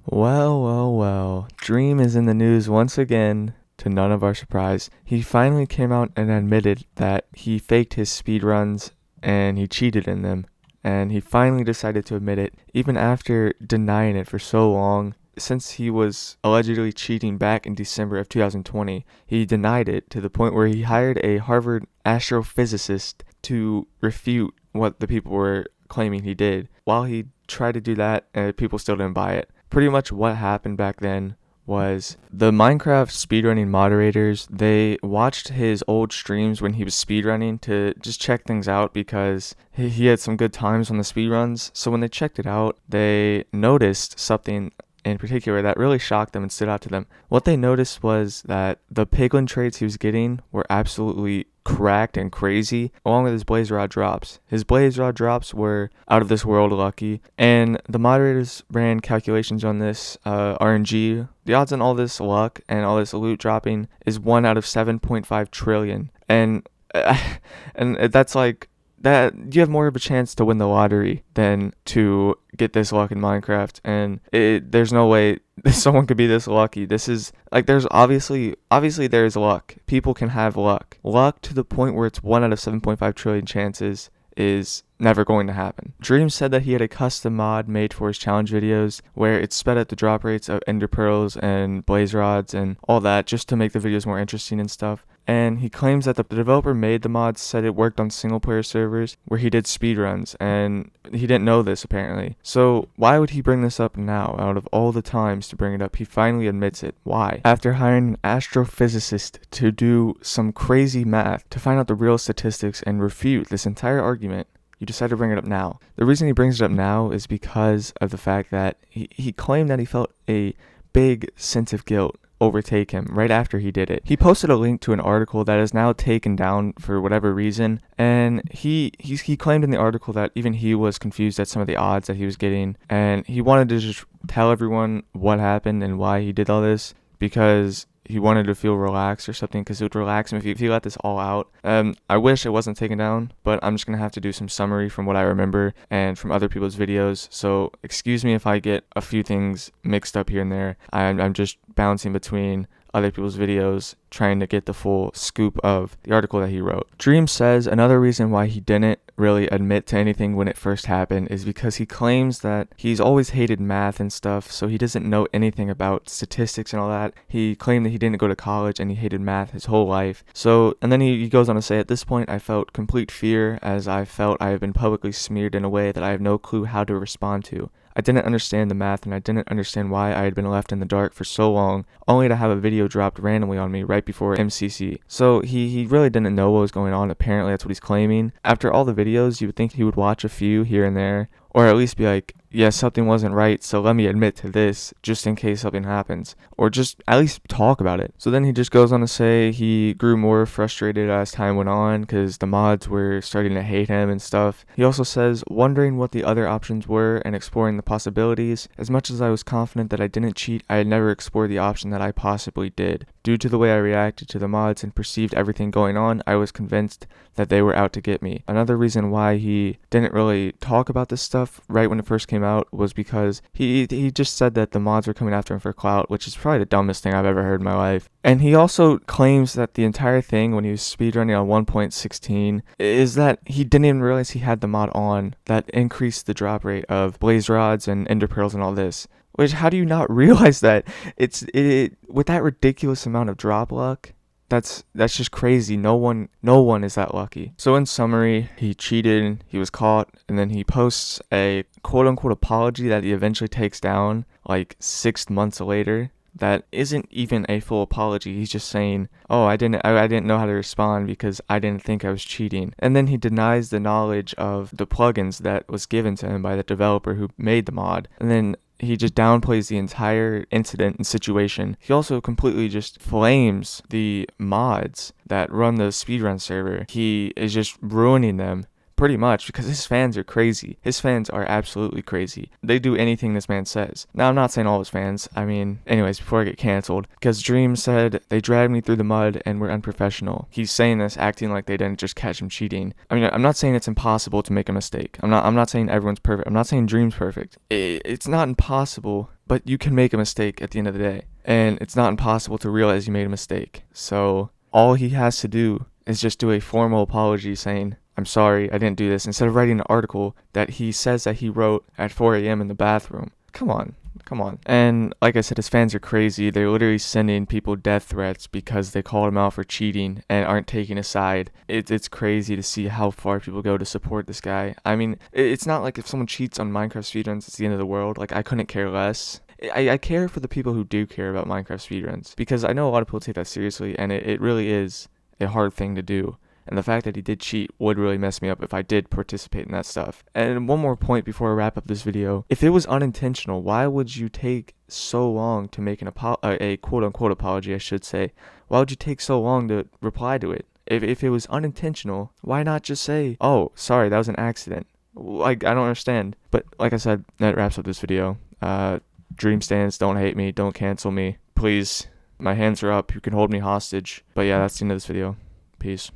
Well. Dream is in the news once again, to none of our surprise. He finally came out and admitted that he faked his speedruns and he cheated in them. And he finally decided to admit it, even after denying it for so long. Since he was allegedly cheating back in December of 2020, he denied it to the point where he hired a Harvard astrophysicist to refute what the people were claiming he did. While he tried to do that, people still didn't buy it. Pretty much what happened back then was the Minecraft speedrunning moderators, they watched his old streams when he was speedrunning to just check things out because he had some good times on the speedruns. So when they checked it out, they noticed something in particular that really shocked them and stood out to them. What they noticed was that the piglin traits he was getting were absolutely cracked and crazy, along with his blaze rod drops. His blaze rod drops were out of this world lucky, and the moderators ran calculations on this RNG. The odds on all this luck and all this loot dropping is 1 out of 7.5 trillion, and that's like that you have more of a chance to win the lottery than to get this luck in Minecraft, and there's no way someone could be this lucky. This is like there's obviously there's luck. People can have luck to the point where it's 1 out of 7.5 trillion chances is never going to happen. Dream said that he had a custom mod made for his challenge videos where it sped up the drop rates of ender pearls and blaze rods and all that just to make the videos more interesting and stuff. And he claims that the developer made the mod said it worked on single player servers where he did speedruns, and he didn't know this apparently. So why would he bring this up now? Out of all the times to bring it up, he finally admits it. Why? After hiring an astrophysicist to do some crazy math to find out the real statistics and refute this entire argument, you decide to bring it up now. The reason he brings it up now is because of the fact that he claimed that he felt a big sense of guilt overtake him right after he did it. He posted a link to an article that is now taken down for whatever reason, and he claimed in the article that even he was confused at some of the odds that he was getting, and he wanted to just tell everyone what happened and why he did all this because he wanted to feel relaxed or something, because it would relax him if he let this all out. I wish it wasn't taken down, but I'm just going to have to do some summary from what I remember and from other people's videos. So excuse me if I get a few things mixed up here and there. I'm just bouncing between other people's videos trying to get the full scoop of the article that he wrote. Dream says another reason why he didn't really admit to anything when it first happened is because he claims that he's always hated math and stuff, so he doesn't know anything about statistics and all that. He claimed that he didn't go to college and he hated math his whole life. So, and then he goes on to say, at this point I felt complete fear as I felt I have been publicly smeared in a way that I have no clue how to respond to. I didn't understand the math, and I didn't understand why I had been left in the dark for so long, only to have a video dropped randomly on me right before MCC. So he really didn't know what was going on. Apparently that's what he's claiming. After all the videos, you would think he would watch a few here and there, or at least be like, yeah, something wasn't right, so let me admit to this, just in case something happens. Or just at least talk about it. So then he just goes on to say he grew more frustrated as time went on, because the mods were starting to hate him and stuff. He also says, wondering what the other options were and exploring the possibilities. As much as I was confident that I didn't cheat, I had never explored the option that I possibly did. Due to the way I reacted to the mods and perceived everything going on, I was convinced that they were out to get me. Another reason why he didn't really talk about this stuff right when it first came out was because he just said that the mods were coming after him for clout, which is probably the dumbest thing I've ever heard in my life. And he also claims that the entire thing when he was speedrunning on 1.16 is that he didn't even realize he had the mod on that increased the drop rate of blaze rods and ender pearls and all this. Which, how do you not realize that? It with that ridiculous amount of drop luck, that's just crazy. No one is that lucky. So in summary, he cheated, he was caught, and then he posts a quote-unquote apology that he eventually takes down like 6 months later. That isn't even a full apology. He's just saying, oh, I didn't know how to respond because I didn't think I was cheating. And then he denies the knowledge of the plugins that was given to him by the developer who made the mod. And then he just downplays the entire incident and situation. He also completely just flames the mods that run the speedrun server. He is just ruining them, Pretty much, because his fans are crazy. His fans are absolutely crazy. They do anything this man says. Now, I'm not saying all his fans. I mean, anyways, before I get canceled, because Dream said, they dragged me through the mud and were unprofessional. He's saying this acting like they didn't just catch him cheating. I mean, I'm not saying it's impossible to make a mistake. I'm not saying everyone's perfect. I'm not saying Dream's perfect. It's not impossible, but you can make a mistake at the end of the day. And it's not impossible to realize you made a mistake. So all he has to do is just do a formal apology saying, I'm sorry, I didn't do this, instead of writing an article that he says that he wrote at 4 a.m. in the bathroom. Come on. And like I said, his fans are crazy. They're literally sending people death threats because they called him out for cheating and aren't taking a side. It's crazy to see how far people go to support this guy. I mean, it's not like if someone cheats on Minecraft speedruns, it's the end of the world. Like, I couldn't care less. I care for the people who do care about Minecraft speedruns, because I know a lot of people take that seriously, and it really is a hard thing to do. And the fact that he did cheat would really mess me up if I did participate in that stuff. And one more point before I wrap up this video. If it was unintentional, why would you take so long to make a quote-unquote apology, I should say? Why would you take so long to reply to it? If it was unintentional, why not just say, oh, sorry, that was an accident? Like, I don't understand. But like I said, that wraps up this video. Dream stands, don't hate me, don't cancel me. Please, my hands are up, you can hold me hostage. But yeah, that's the end of this video. Peace.